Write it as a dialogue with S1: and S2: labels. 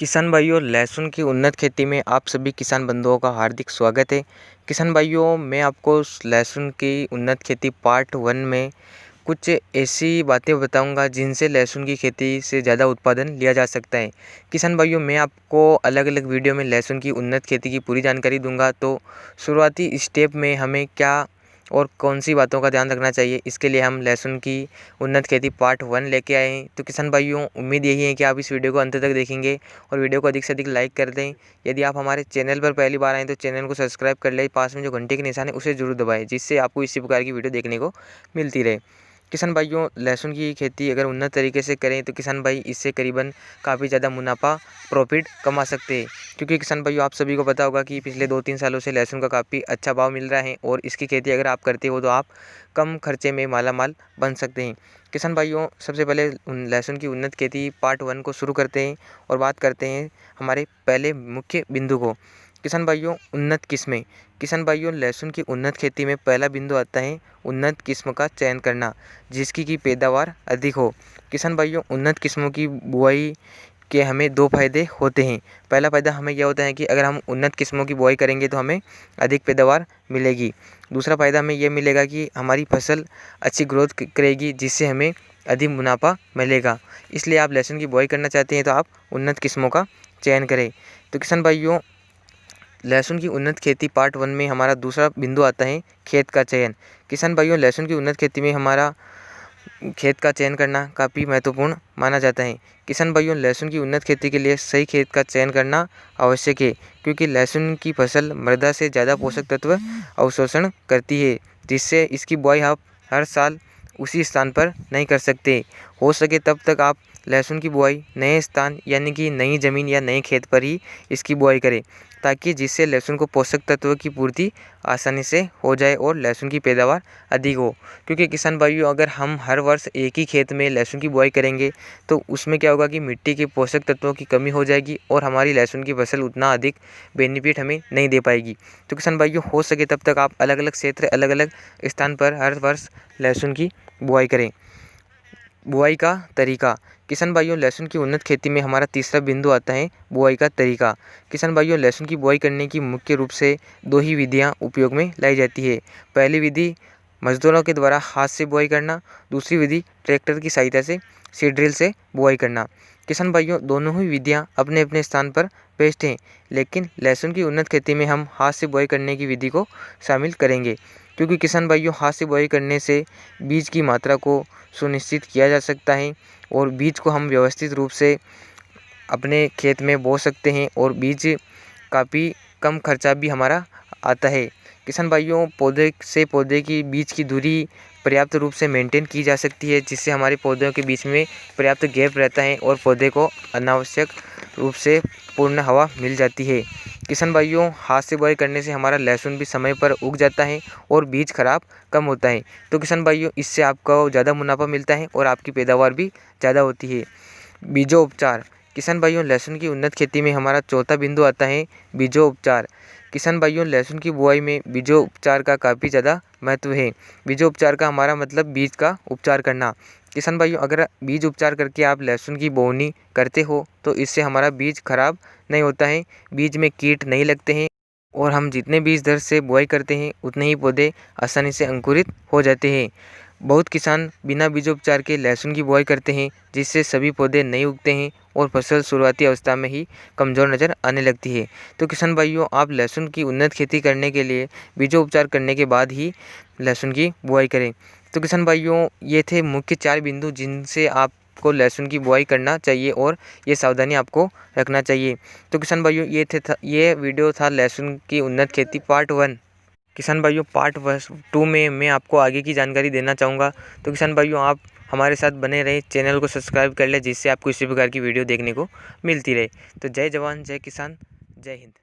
S1: किसान भाइयों, लहसुन की उन्नत खेती में आप सभी किसान बंधुओं का हार्दिक स्वागत है। किसान भाइयों, मैं आपको लहसुन की उन्नत खेती पार्ट 1 में कुछ ऐसी बातें बताऊंगा जिनसे लहसुन की खेती से ज़्यादा उत्पादन लिया जा सकता है। किसान भाइयों, मैं आपको अलग अलग वीडियो में लहसुन की उन्नत खेती की पूरी जानकारी दूंगा। तो शुरुआती स्टेप में हमें क्या और कौन सी बातों का ध्यान रखना चाहिए, इसके लिए हम लहसुन की उन्नत खेती पार्ट 1 लेके आए हैं। तो किसान भाइयों, उम्मीद यही है कि आप इस वीडियो को अंत तक देखेंगे और वीडियो को अधिक से अधिक लाइक कर दें। यदि आप हमारे चैनल पर पहली बार आएँ तो चैनल को सब्सक्राइब कर लें, पास में जो घंटे के निशान है उसे जरूर दबाएं, जिससे आपको इसी प्रकार की वीडियो देखने को मिलती रहे। किसान भाइयों, लहसुन की खेती अगर उन्नत तरीके से करें तो किसान भाई इससे करीबन काफ़ी ज़्यादा मुनाफा प्रॉफिट कमा सकते हैं। क्योंकि किसान भाइयों, आप सभी को पता होगा कि पिछले 2-3 सालों से लहसुन का काफ़ी अच्छा भाव मिल रहा है और इसकी खेती अगर आप करते हो तो आप कम खर्चे में मालामाल बन सकते हैं। किसान भाइयों, सबसे पहले लहसुन की उन्नत खेती पार्ट 1 को शुरू करते हैं और बात करते हैं हमारे पहले मुख्य बिंदु को। किसान भाइयों, उन्नत किस्में। किसान भाइयों, लहसुन की उन्नत खेती में पहला बिंदु आता है उन्नत किस्म का चयन करना, जिसकी की पैदावार अधिक हो। किसान भाइयों, उन्नत किस्मों की बुआई के हमें 2 फायदे होते हैं। पहला फ़ायदा हमें यह होता है कि अगर हम उन्नत किस्मों की बुआई करेंगे तो हमें अधिक पैदावार मिलेगी। दूसरा फ़ायदा हमें यह मिलेगा कि हमारी फसल अच्छी ग्रोथ करेगी, जिससे हमें अधिक मुनाफा मिलेगा। इसलिए आप लहसुन की बुआई करना चाहते हैं तो आप उन्नत किस्मों का चयन करें। तो किसान भाइयों, लहसुन की उन्नत खेती पार्ट 1 में हमारा दूसरा बिंदु आता है खेत का चयन। किसान भाइयों, लहसुन की उन्नत खेती में हमारा खेत का चयन करना काफ़ी महत्वपूर्ण माना जाता है। किसान भाइयों, लहसुन की उन्नत खेती के लिए सही खेत का चयन करना आवश्यक है, क्योंकि लहसुन की फसल मृदा से ज़्यादा पोषक तत्व अवशोषण करती है, जिससे इसकी बुआई आप हर साल उसी स्थान पर नहीं कर सकते। हो सके तब तक आप लहसुन की बुआई नए स्थान यानी कि नई ज़मीन या नए खेत पर ही इसकी बुआई करें, ताकि जिससे लहसुन को पोषक तत्व की पूर्ति आसानी से हो जाए और लहसुन की पैदावार अधिक हो। क्योंकि किसान भाइयों, अगर हम हर वर्ष एक ही खेत में लहसुन की बुआई करेंगे तो उसमें क्या होगा कि मिट्टी के पोषक तत्वों की कमी हो जाएगी और हमारी लहसुन की फसल उतना अधिक बेनिफिट हमें नहीं दे पाएगी। तो किसान भाइयों, हो सके तब तक आप अलग अलग क्षेत्र, अलग अलग स्थान पर हर वर्ष लहसुन की बुआई करें। बुआई का तरीका। किसान भाइयों, लहसुन की उन्नत खेती में हमारा तीसरा बिंदु आता है बुआई का तरीका। किसान भाइयों, लहसुन की बुआई करने की मुख्य रूप से 2 ही विधियां उपयोग में लाई जाती है। पहली विधि मजदूरों के द्वारा हाथ से बुआई करना, दूसरी विधि ट्रैक्टर की सहायता से सीड ड्रिल से बुआई करना। किसान भाइयों, दोनों ही विधियां अपने अपने स्थान पर बेस्ट हैं, लेकिन लहसुन की उन्नत खेती में हम हाथ से बुआई करने की विधि को शामिल करेंगे, क्योंकि किसान भाइयों, हाथ से बुआई करने से बीज की मात्रा को सुनिश्चित किया जा सकता है और बीज को हम व्यवस्थित रूप से अपने खेत में बो सकते हैं और बीज काफ़ी कम खर्चा भी हमारा आता है। किसान भाइयों, पौधे से पौधे की बीज की दूरी पर्याप्त रूप से मेंटेन की जा सकती है, जिससे हमारे पौधों के बीच में पर्याप्त गैप रहता है और पौधे को अनावश्यक रूप से पूर्ण हवा मिल जाती है। किसान भाइयों, हाथ से बुआई करने से हमारा लहसुन भी समय पर उग जाता है और बीज खराब कम होता है। तो किसान भाइयों, इससे आपको ज़्यादा मुनाफा मिलता है और आपकी पैदावार भी ज़्यादा होती है। बीजोपचार। किसान भाइयों, लहसुन की उन्नत खेती में हमारा चौथा बिंदु आता है बीजोपचार। किसान भाइयों, लहसुन की बुआई में बीजोपचार का काफ़ी ज़्यादा महत्व है। बीजोपचार का हमारा मतलब बीज का उपचार करना। किसान भाइयों, अगर बीज उपचार करके आप लहसुन की बोवनी करते हो तो इससे हमारा बीज खराब नहीं होता है, बीज में कीट नहीं लगते हैं और हम जितने बीज दर से बुआई करते हैं उतने ही पौधे आसानी से अंकुरित हो जाते हैं। बहुत किसान बिना बीजोपचार के लहसुन की बुआई करते हैं, जिससे सभी पौधे नहीं उगते हैं और फसल शुरुआती अवस्था में ही कमज़ोर नज़र आने लगती है। तो किसान भाइयों, आप लहसुन की उन्नत खेती करने के लिए बीजोपचार करने के बाद ही लहसुन की बुआई करें। तो किसान भाइयों, ये थे मुख्य 4 बिंदु जिनसे आपको लहसुन की बुआई करना चाहिए और ये सावधानी आपको रखना चाहिए। तो किसान भाइयों, ये वीडियो था लहसुन की उन्नत खेती पार्ट 1। किसान भाइयों, पार्ट 2 में मैं आपको आगे की जानकारी देना चाहूँगा। तो किसान भाइयों, आप हमारे साथ बने रहें, चैनल को सब्सक्राइब कर लें, जिससे आपको इसी प्रकार की वीडियो देखने को मिलती रहे। तो जय जवान, जय किसान, जय हिंद।